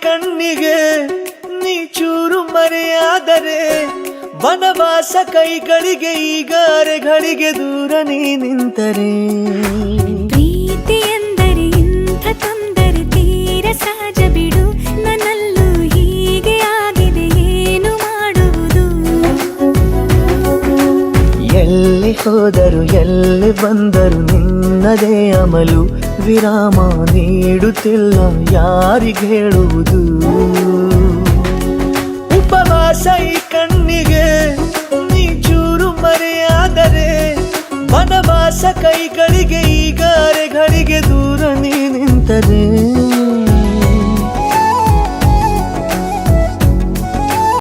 ಕಣ್ಣಿಗೆ ನೀ ಚೂರು ಮರೆಯಾದರೆ ವನವಾಸ ಕೈಗಳಿಗೆ ಈಗ ಅರೆಗಳಿಗೆ ದೂರ ನೀ ನಿಂತರೆ ಪ್ರೀತಿ ಎಂದರೆ ಇಂಥ ತೊಂದರೆ ತೀರ ಸಹಜ ಬಿಡು ನನ್ನಲ್ಲೂ ಹೀಗೆ ಆಗಿದೆ ಏನು ಮಾಡುವುದು ಎಲ್ಲಿ ಹೋದರು ಎಲ್ಲಿ ಬಂದರು ನಿನ್ನದೇ ಅಮಲು ವಿರಾಮ ನೀಡುತ್ತಿಲ್ಲ ಯಾರಿಗೆ ಹೇಳುವುದು ಉಪವಾಸ